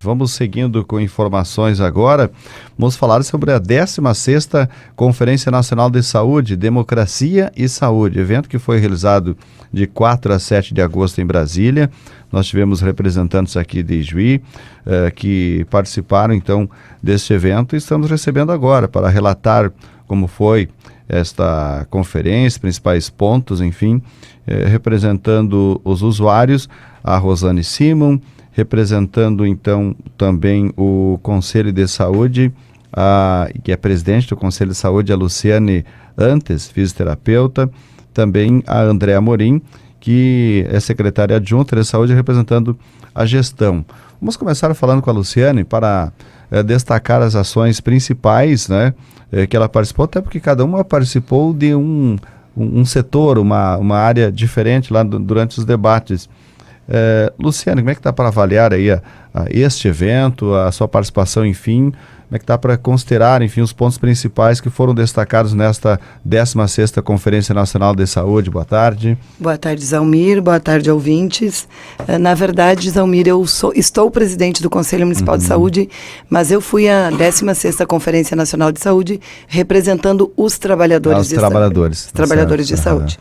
Vamos seguindo com informações agora. Vamos falar sobre a 16ª Conferência Nacional de Saúde, Democracia e Saúde, evento que foi realizado de 4 a 7 de agosto em Brasília. Nós tivemos representantes aqui de Ijuí que participaram então deste evento e estamos recebendo agora para relatar como foi esta conferência, principais pontos, enfim, representando os usuários, a Rosane Simon, representando então também o Conselho de Saúde, que é presidente do Conselho de Saúde, a Luciane Antes, fisioterapeuta, também a Andréa Amorim, que é secretária adjunta de saúde, representando a gestão. Vamos começar falando com a Luciane para destacar as ações principais, né, que ela participou, até porque cada uma participou de um setor, uma área diferente lá durante os debates. Luciane, como é que está para avaliar aí este evento, a sua participação, enfim, como é que está para considerar, enfim, os pontos principais que foram destacados nesta 16ª Conferência Nacional de Saúde? Boa tarde. Boa tarde, Zalmir, boa tarde, ouvintes. Na verdade, Zalmir, estou presidente do Conselho Municipal de Saúde, mas eu fui à 16ª Conferência Nacional de Saúde representando os trabalhadores de saúde.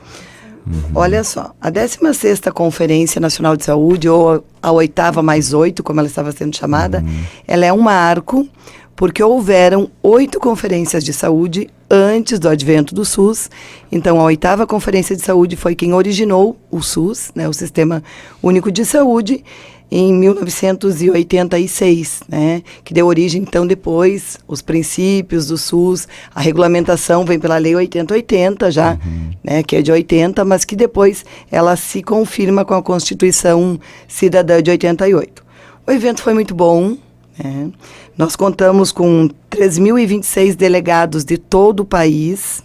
Olha só, a 16ª Conferência Nacional de Saúde, ou a 8ª mais 8, como ela estava sendo chamada, ela é um marco, porque houveram 8 conferências de saúde antes do advento do SUS. Então, a 8ª Conferência de Saúde foi quem originou o SUS, né, o Sistema Único de Saúde, em 1986, né, que deu origem, então, depois, os princípios do SUS, a regulamentação vem pela Lei 8080 já, né, que é de 80, mas que depois ela se confirma com a Constituição Cidadã de 88. O evento foi muito bom, né, nós contamos com 3.026 delegados de todo o país,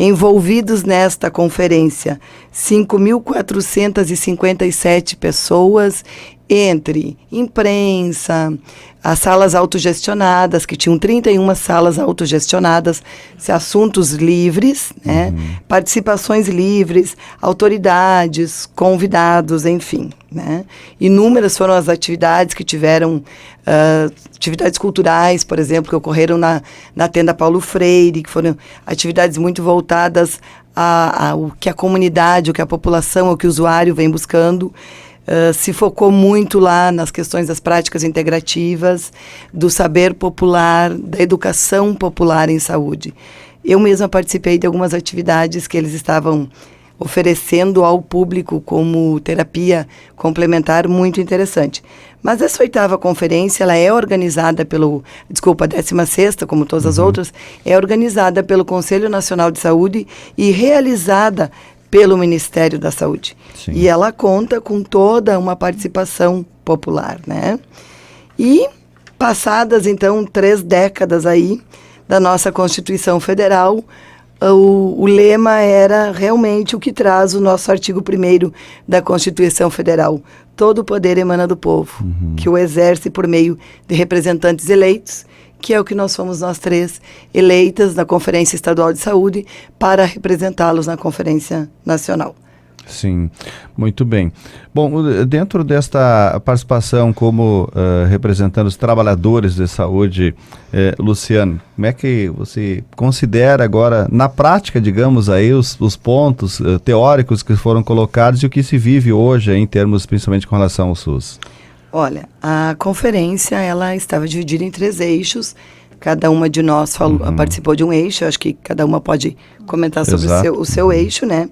envolvidos nesta conferência, 5.457 pessoas, entre imprensa, as salas autogestionadas, que tinham 31 salas autogestionadas, assuntos livres, né, participações livres, autoridades, convidados, enfim, né. Inúmeras foram as atividades que tiveram, atividades culturais, por exemplo, que ocorreram na Tenda Paulo Freire, que foram atividades muito voltadas ao que a comunidade, o que a população, o que o usuário vem buscando. Se focou muito lá nas questões das práticas integrativas, do saber popular, da educação popular em saúde. Eu mesma participei de algumas atividades que eles estavam oferecendo ao público como terapia complementar, muito interessante. Mas essa 8ª conferência, ela é organizada a 16ª, como todas as outras, é organizada pelo Conselho Nacional de Saúde e realizada pelo Ministério da Saúde. Sim. E ela conta com toda uma participação popular, né? E passadas, então, 3 décadas aí da nossa Constituição Federal, o lema era realmente o que traz o nosso artigo 1º da Constituição Federal. Todo o poder emana do povo, que o exerce por meio de representantes eleitos, que é o que nós fomos nós 3 eleitas na Conferência Estadual de Saúde para representá-los na Conferência Nacional. Sim, muito bem. Bom, dentro desta participação como representando os trabalhadores de saúde, Luciane, como é que você considera agora, na prática, digamos, aí os pontos teóricos que foram colocados e o que se vive hoje em termos principalmente com relação ao SUS? Olha, a conferência, ela estava dividida em 3 eixos, cada uma de nós participou de um eixo, acho que cada uma pode comentar sobre o seu eixo, né?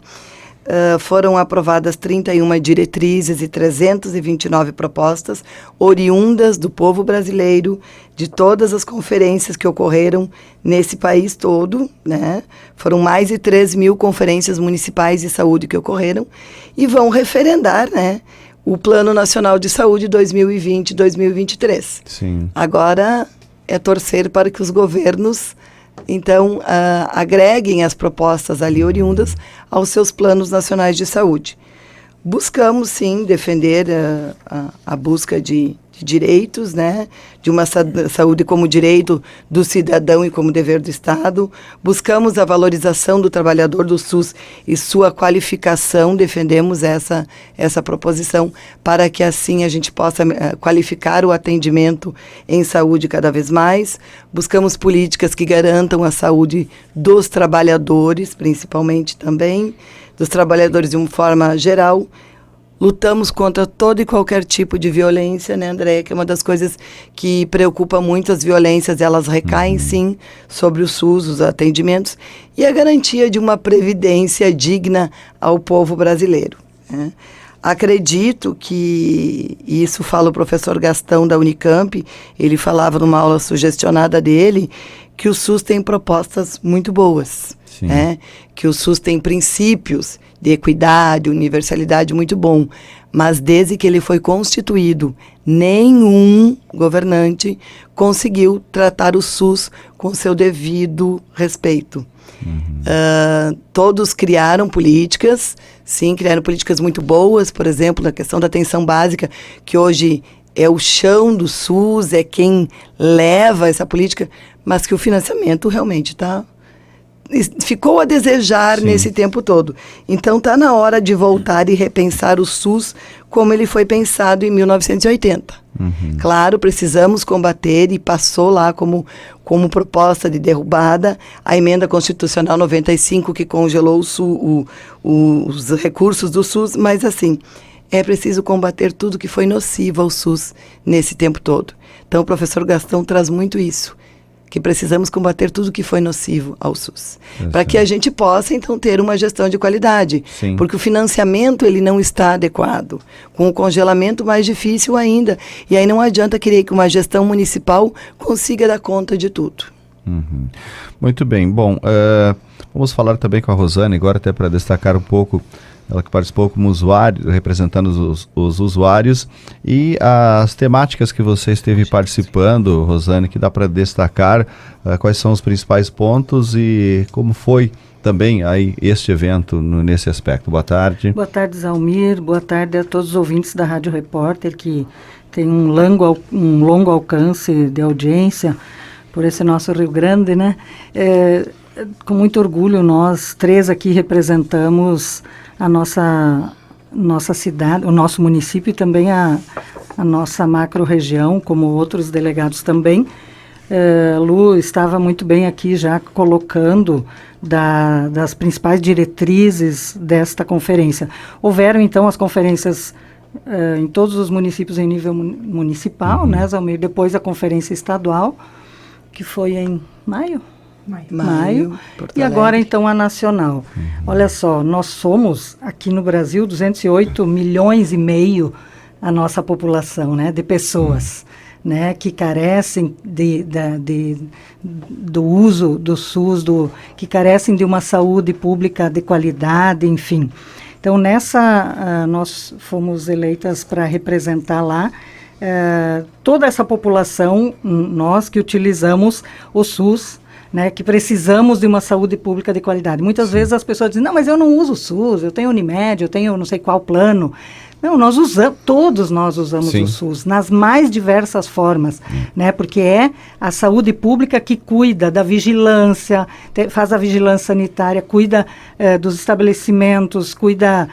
Foram aprovadas 31 diretrizes e 329 propostas oriundas do povo brasileiro, de todas as conferências que ocorreram nesse país todo, né? Foram mais de 3.000 conferências municipais de saúde que ocorreram e vão referendar, né, o Plano Nacional de Saúde 2020-2023. Sim. Agora é torcer para que os governos, então, agreguem as propostas ali oriundas aos seus planos nacionais de saúde. Buscamos, sim, defender a busca de de direitos, né? De uma saúde como direito do cidadão e como dever do Estado. Buscamos a valorização do trabalhador do SUS e sua qualificação, defendemos essa proposição para que assim a gente possa qualificar o atendimento em saúde cada vez mais. Buscamos políticas que garantam a saúde dos trabalhadores, principalmente também, dos trabalhadores de uma forma geral. Lutamos contra todo e qualquer tipo de violência, né, André? Que é uma das coisas que preocupa muito. As violências, elas recaem, sim, sobre o SUS, os atendimentos, e a garantia de uma previdência digna ao povo brasileiro, né? Acredito que, e isso fala o professor Gastão da Unicamp, ele falava numa aula sugestionada dele, que o SUS tem propostas muito boas, né? Que o SUS tem princípios de equidade, universalidade muito bom, mas desde que ele foi constituído, nenhum governante conseguiu tratar o SUS com seu devido respeito. Todos criaram políticas, sim, criaram políticas muito boas, por exemplo, na questão da atenção básica, que hoje é o chão do SUS, é quem leva essa política, mas que o financiamento realmente ficou a desejar, sim, nesse tempo todo. Então está na hora de voltar e repensar o SUS como ele foi pensado em 1980. Claro, precisamos combater, e passou lá como proposta de derrubada a emenda constitucional 95, que congelou os recursos do SUS, mas assim, é preciso combater tudo que foi nocivo ao SUS nesse tempo todo. Então o professor Gastão traz muito isso, que precisamos combater tudo que foi nocivo ao SUS, para que a gente possa, então, ter uma gestão de qualidade. Sim. Porque o financiamento, ele não está adequado. Com o congelamento, mais difícil ainda. E aí não adianta querer que uma gestão municipal consiga dar conta de tudo. Muito bem. Bom, vamos falar também com a Rosane agora, até para destacar um pouco, ela que participou como usuário, representando os usuários, e as temáticas que você esteve participando, Rosane, que dá para destacar, quais são os principais pontos e como foi também aí este evento nesse aspecto. Boa tarde. Boa tarde, Zalmir. Boa tarde a todos os ouvintes da Rádio Repórter, que tem um longo alcance de audiência por esse nosso Rio Grande, né? Com muito orgulho, nós três aqui representamos a nossa cidade, o nosso município e também a nossa macro-região, como outros delegados também. Lu estava muito bem aqui já colocando das principais diretrizes desta conferência. Houveram, então, as conferências em todos os municípios em nível municipal, né, Zalmir? Depois a conferência estadual, que foi em maio. E agora então a nacional. Olha só, nós somos aqui no Brasil 208 milhões e meio a nossa população, né, de pessoas, né, que carecem do uso do SUS, que carecem de uma saúde pública de qualidade, enfim. Então nós fomos eleitas para representar lá toda essa população, nós que utilizamos o SUS, né, que precisamos de uma saúde pública de qualidade. Muitas vezes as pessoas dizem, não, mas eu não uso o SUS, eu tenho Unimed, eu tenho não sei qual plano. Não, todos nós usamos o SUS, nas mais diversas formas, né, porque é a saúde pública que cuida da vigilância, faz a vigilância sanitária, cuida dos estabelecimentos, cuida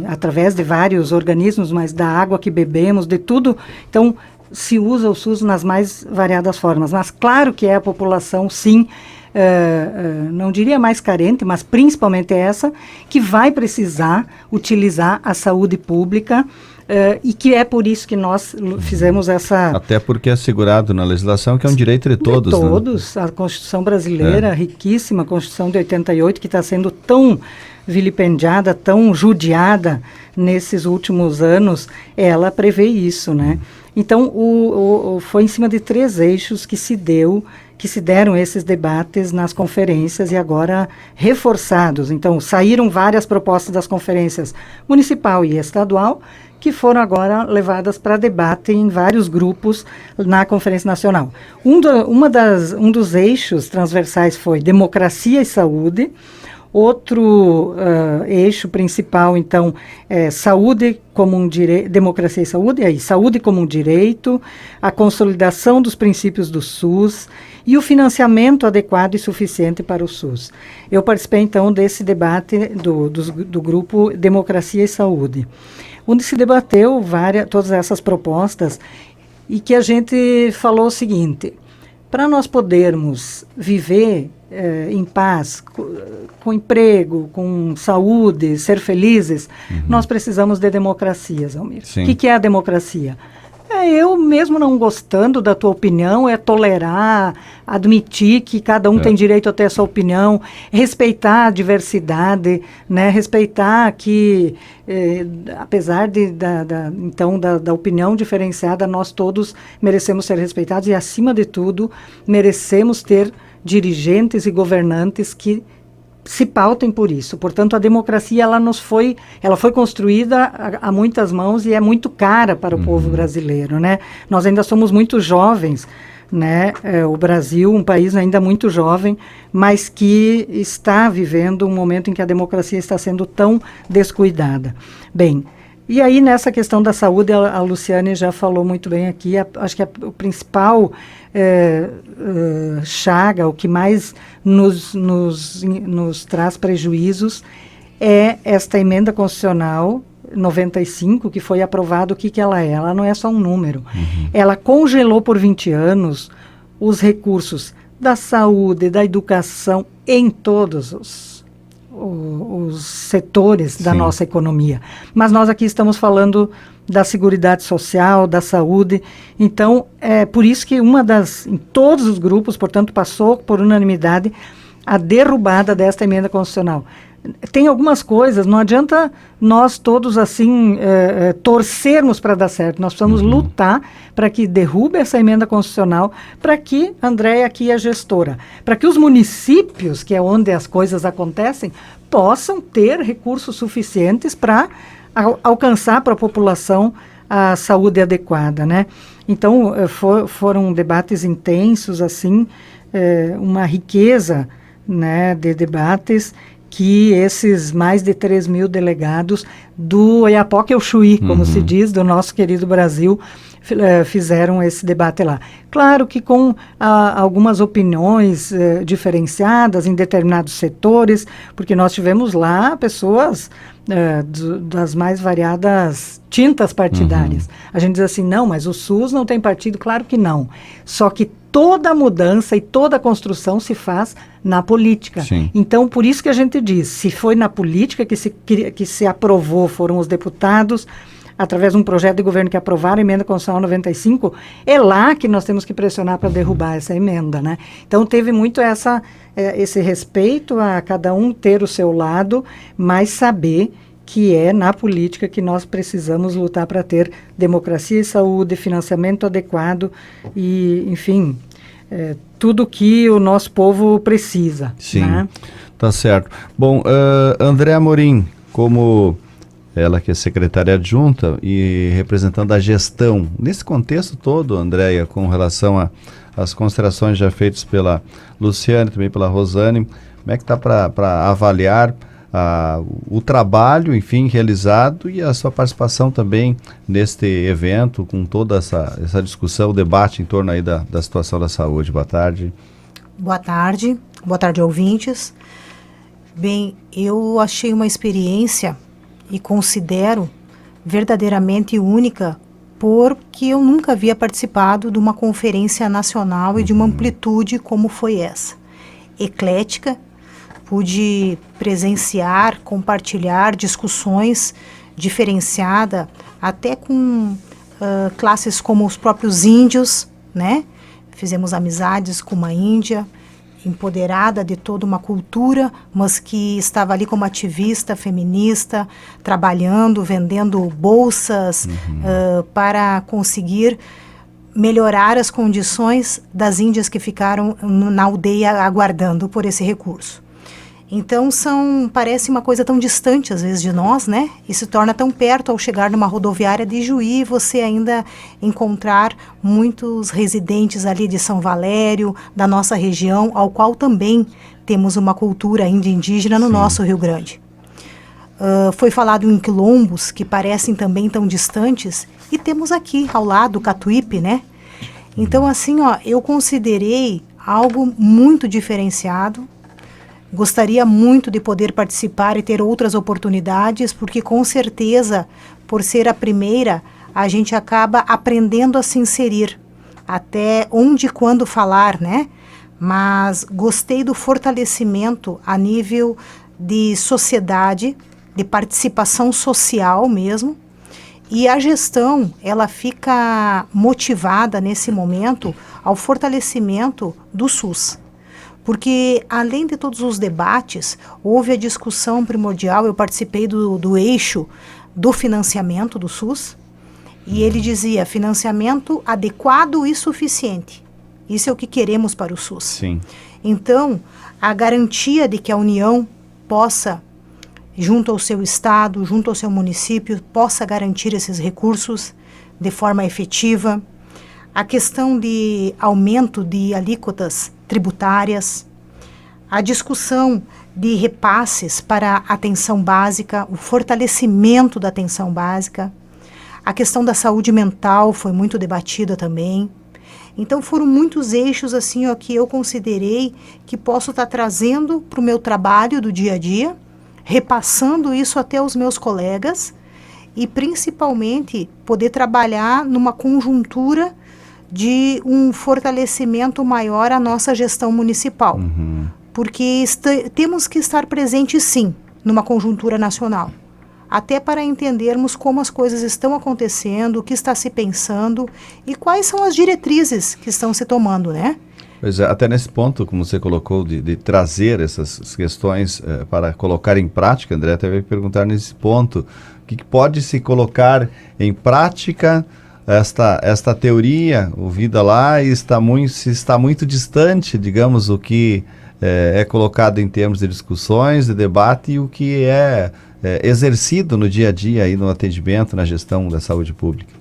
através de vários organismos, mas da água que bebemos, de tudo. Então, se usa o SUS nas mais variadas formas, mas claro que é a população, sim, não diria mais carente, mas principalmente essa, que vai precisar utilizar a saúde pública, e que é por isso que nós fizemos essa... Até porque é assegurado na legislação que é um direito de todos. De todos, né? A Constituição brasileira, riquíssima, a Constituição de 88, que está sendo tão vilipendiada, tão judiada nesses últimos anos, ela prevê isso, né? Então, foi em cima de 3 eixos que se deram esses debates nas conferências e agora reforçados. Então, saíram várias propostas das conferências municipal e estadual que foram agora levadas para debate em vários grupos na Conferência Nacional. Um dos eixos transversais foi democracia e saúde. Outro eixo principal, então, é saúde como um direito, democracia e saúde, aí, saúde como um direito, a consolidação dos princípios do SUS e o financiamento adequado e suficiente para o SUS. Eu participei, então, desse debate do grupo Democracia e Saúde, onde se debateu todas essas propostas e que a gente falou o seguinte: para nós podermos viver em paz, com emprego, com saúde, ser felizes, nós precisamos de democracia, Zalmir. O que é a democracia? Eu mesmo não gostando da tua opinião, é tolerar, admitir que cada um tem direito a ter a sua opinião, respeitar a diversidade, né? Respeitar que, apesar da opinião diferenciada, nós todos merecemos ser respeitados e, acima de tudo, merecemos ter dirigentes e governantes que se pautem por isso. Portanto, a democracia ela foi construída a muitas mãos e é muito cara para o povo brasileiro, né? Nós ainda somos muito jovens, né? O Brasil, um país ainda muito jovem, mas que está vivendo um momento em que a democracia está sendo tão descuidada. Bem, e aí nessa questão da saúde, a Luciane já falou muito bem aqui, acho que o principal chaga, o que mais nos traz prejuízos é esta emenda constitucional 95, que foi aprovada. O que ela é? Ela não é só um número. Ela congelou por 20 anos os recursos da saúde, da educação, em todos os setores da nossa economia. Mas nós aqui estamos falando da Seguridade Social, da saúde. Então, é por isso que em todos os grupos, portanto, passou por unanimidade a derrubada desta emenda constitucional. Tem algumas coisas, não adianta nós todos assim torcermos para dar certo. Nós precisamos lutar para que derrube essa emenda constitucional, para que, Andréia aqui é gestora, para que os municípios, que é onde as coisas acontecem, possam ter recursos suficientes para alcançar para a população a saúde adequada, né? Então, foram debates intensos, assim, uma riqueza, né, de debates, que esses mais de 3 mil delegados do Oiapoque ao Chuí, como se diz, do nosso querido Brasil, fizeram esse debate lá. Claro que com algumas opiniões diferenciadas em determinados setores, porque nós tivemos lá pessoas das mais variadas tintas partidárias. A gente diz assim, não, mas o SUS não tem partido. Claro que não. Só que toda mudança e toda construção se faz na política. Sim. Então, por isso que a gente diz, se foi na política que se aprovou, foram os deputados, através de um projeto de governo que aprovaram a emenda constitucional 95, é lá que nós temos que pressionar para derrubar essa emenda, né? Então, teve muito esse respeito a cada um ter o seu lado, mas saber que é na política que nós precisamos lutar para ter democracia e saúde, financiamento adequado e, enfim, tudo que o nosso povo precisa. Sim, né? Tá certo. Bom, André Amorim, como ela que é secretária adjunta e representando a gestão, nesse contexto todo, Andréia, com relação às considerações já feitas pela Luciane, também pela Rosane, como é que está para avaliar o trabalho, enfim, realizado e a sua participação também neste evento, com toda essa discussão, o debate em torno aí da situação da saúde. Boa tarde. Boa tarde, ouvintes. Bem, eu achei uma experiência e considero verdadeiramente única, porque eu nunca havia participado de uma conferência nacional e de uma amplitude como foi essa. Eclética, pude presenciar, compartilhar discussões diferenciadas, até com classes como os próprios índios, né? Fizemos amizades com uma índia, empoderada de toda uma cultura, mas que estava ali como ativista feminista, trabalhando, vendendo bolsas para conseguir melhorar as condições das índias que ficaram na aldeia aguardando por esse recurso. Então, parece uma coisa tão distante, às vezes, de nós, né? E se torna tão perto ao chegar numa rodoviária de Juí, você ainda encontrar muitos residentes ali de São Valério, da nossa região, ao qual também temos uma cultura ainda indígena no Sim. nosso Rio Grande. Foi falado em quilombos, que parecem também tão distantes, e temos aqui ao lado o Catuípe, né? Então, assim, ó, eu considerei algo muito diferenciado. Gostaria muito de poder participar e ter outras oportunidades, porque com certeza, por ser a primeira, a gente acaba aprendendo a se inserir, até onde e quando falar, né? Mas gostei do fortalecimento a nível de sociedade, de participação social mesmo, e a gestão, ela fica motivada nesse momento ao fortalecimento do SUS. Porque, além de todos os debates, houve a discussão primordial, eu participei do eixo do financiamento do SUS, e ele dizia, financiamento adequado e suficiente. Isso é o que queremos para o SUS. Sim. Então, a garantia de que a União possa, junto ao seu estado, junto ao seu município, possa garantir esses recursos de forma efetiva. A questão de aumento de alíquotas tributárias, a discussão de repasses para a atenção básica, o fortalecimento da atenção básica, a questão da saúde mental foi muito debatida também. Então foram muitos eixos assim, ó, que eu considerei que posso estar trazendo para o meu trabalho do dia a dia, repassando isso até os meus colegas e principalmente poder trabalhar numa conjuntura de um fortalecimento maior à nossa gestão municipal. Porque temos que estar presentes sim, numa conjuntura nacional. Até para entendermos como as coisas estão acontecendo, o que está se pensando e quais são as diretrizes que estão se tomando, né? Pois é, até nesse ponto, como você colocou, de trazer essas questões para colocar em prática, André, até vai perguntar nesse ponto, o que pode se colocar em prática esta teoria ouvida lá e se está muito distante, digamos, o que é colocado em termos de discussões, de debate e o que é exercido no dia a dia aí no atendimento, na gestão da saúde pública.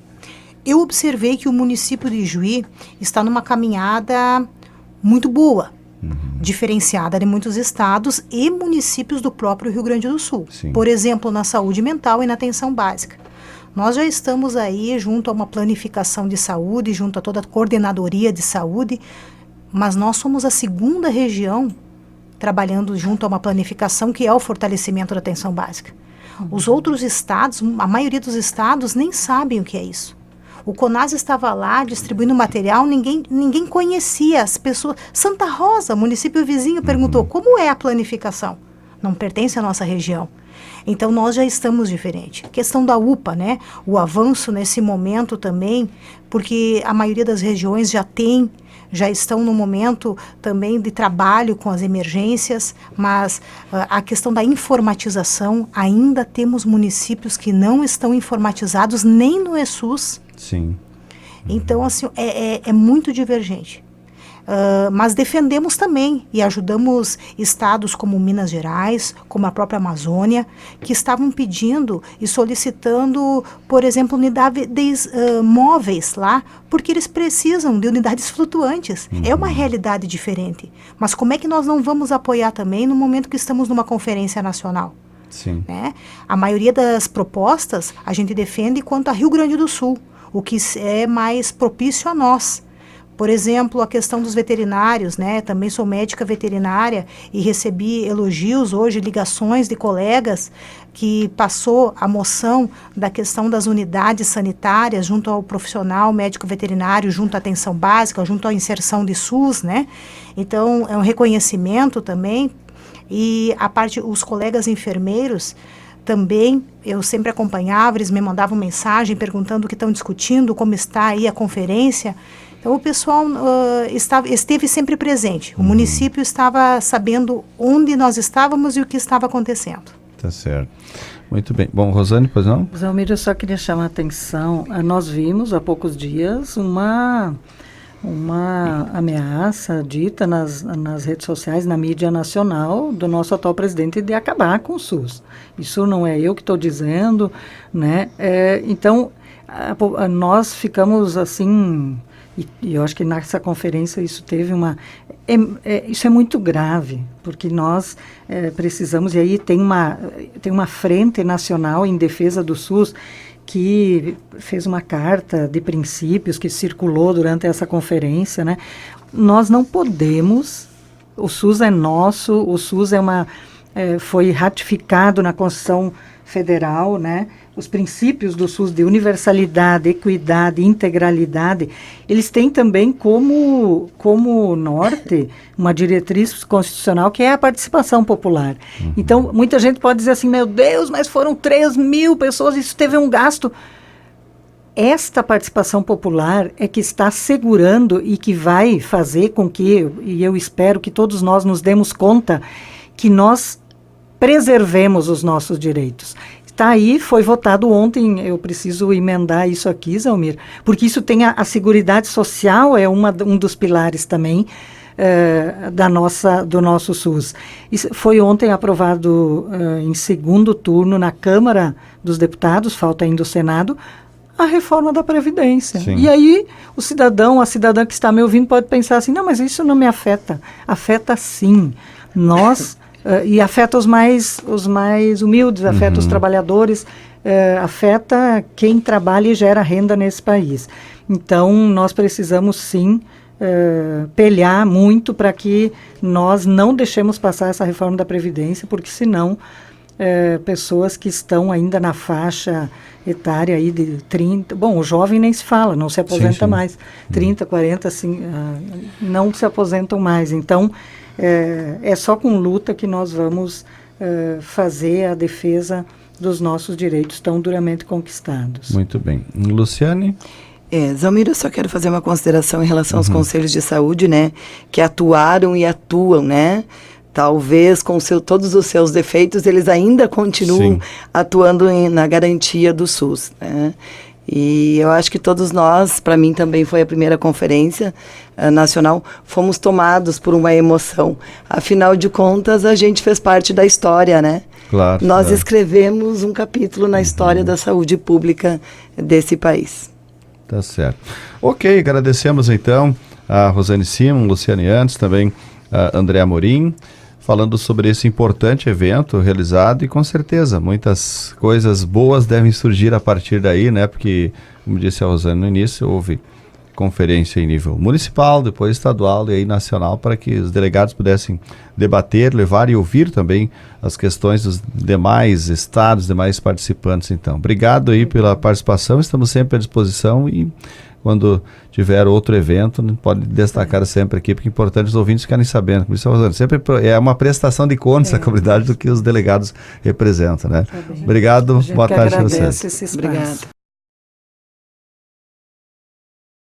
Eu observei que o município de Ijuí está numa caminhada muito boa, diferenciada de muitos estados e municípios do próprio Rio Grande do Sul. Sim. Por exemplo, na saúde mental e na atenção básica. Nós já estamos aí junto a uma planificação de saúde, junto a toda a coordenadoria de saúde, mas nós somos a segunda região trabalhando junto a uma planificação que é o fortalecimento da atenção básica. Os outros estados, a maioria dos estados nem sabem o que é isso. O CONAS estava lá distribuindo material, ninguém conhecia as pessoas. Santa Rosa, município vizinho, perguntou como é a planificação. Não pertence à nossa região. Então, nós já estamos diferente. A questão da UPA, né? O avanço nesse momento também, porque a maioria das regiões já estão no momento também de trabalho com as emergências, mas a questão da informatização, ainda temos municípios que não estão informatizados nem no ESUS. Sim. Então, assim, é muito divergente. Mas defendemos também e ajudamos estados como Minas Gerais, como a própria Amazônia, que estavam pedindo e solicitando, por exemplo, unidades móveis lá, porque eles precisam de unidades flutuantes. É uma realidade diferente. Mas como é que nós não vamos apoiar também no momento que estamos numa conferência nacional? Sim. Né? A maioria das propostas a gente defende quanto a Rio Grande do Sul, o que é mais propício a nós. Por exemplo, a questão dos veterinários, né? Também sou médica veterinária e recebi elogios hoje, ligações de colegas que passou a moção da questão das unidades sanitárias junto ao profissional médico veterinário, junto à atenção básica, junto à inserção de SUS, né? Então, é um reconhecimento também. E os colegas enfermeiros também, eu sempre acompanhava, eles me mandavam mensagem perguntando o que estão discutindo, como está aí a conferência. Então, o pessoal esteve sempre presente. O município estava sabendo onde nós estávamos e o que estava acontecendo. Tá certo. Muito bem. Bom, Rosane, pois não? Zalmir, eu só queria chamar a atenção. Nós vimos há poucos dias uma ameaça dita nas redes sociais, na mídia nacional, do nosso atual presidente de acabar com o SUS. Isso não é eu que estou dizendo, né? Então, nós ficamos assim E eu acho que nessa conferência isso teve isso é muito grave, porque nós precisamos, e aí tem uma frente nacional em defesa do SUS que fez uma carta de princípios que circulou durante essa conferência, né? Nós não podemos, o SUS é nosso, o SUS foi ratificado na Constituição Federal, né? Os princípios do SUS de universalidade, equidade, integralidade, eles têm também como norte uma diretriz constitucional que é a participação popular. Uhum. Então, muita gente pode dizer assim, meu Deus, mas foram 3.000 pessoas, isso teve um gasto. Esta participação popular é que está assegurando e que vai fazer com que, e eu espero que todos nós nos demos conta, que nós preservemos os nossos direitos. Está aí, foi votado ontem, eu preciso emendar isso aqui, Zelmir, porque isso tem a Seguridade Social, é um dos pilares também do nosso SUS. Isso foi ontem aprovado em segundo turno na Câmara dos Deputados, falta ainda o Senado, a reforma da Previdência. Sim. E aí o cidadão, a cidadã que está me ouvindo pode pensar assim, não, mas isso não me afeta. Afeta sim. Nós... e afeta os mais humildes, afeta os trabalhadores, afeta quem trabalha e gera renda nesse país. Então, nós precisamos sim pelear muito para que nós não deixemos passar essa reforma da Previdência, porque senão pessoas que estão ainda na faixa etária aí de 30, bom, o jovem nem se fala, não se aposenta mais, 30, 40, assim, não se aposentam mais. Então, é só com luta que nós vamos fazer a defesa dos nossos direitos tão duramente conquistados. Muito bem. Luciane? Zelmir, eu só quero fazer uma consideração em relação aos conselhos de saúde, né, que atuaram e atuam, né, talvez com todos os seus defeitos, eles ainda continuam atuando na garantia do SUS, né. E eu acho que todos nós, para mim também foi a primeira conferência nacional, fomos tomados por uma emoção. Afinal de contas, a gente fez parte da história, né? Claro. Nós escrevemos um capítulo na história da saúde pública desse país. Tá certo. Ok, agradecemos então a Rosane Simon, Luciane Antes, também a André Amorim, falando sobre esse importante evento realizado e com certeza muitas coisas boas devem surgir a partir daí, né? Porque, como disse a Rosane no início, houve conferência em nível municipal, depois estadual e aí nacional para que os delegados pudessem debater, levar e ouvir também as questões dos demais estados, demais participantes. Então, obrigado aí pela participação, estamos sempre à disposição e quando tiver outro evento, pode destacar sempre aqui, porque é importante os ouvintes ficarem sabendo. Como disse a Rosane, sempre é uma prestação de contas à comunidade do que os delegados representam, né? Obrigado, boa tarde a vocês. Obrigado.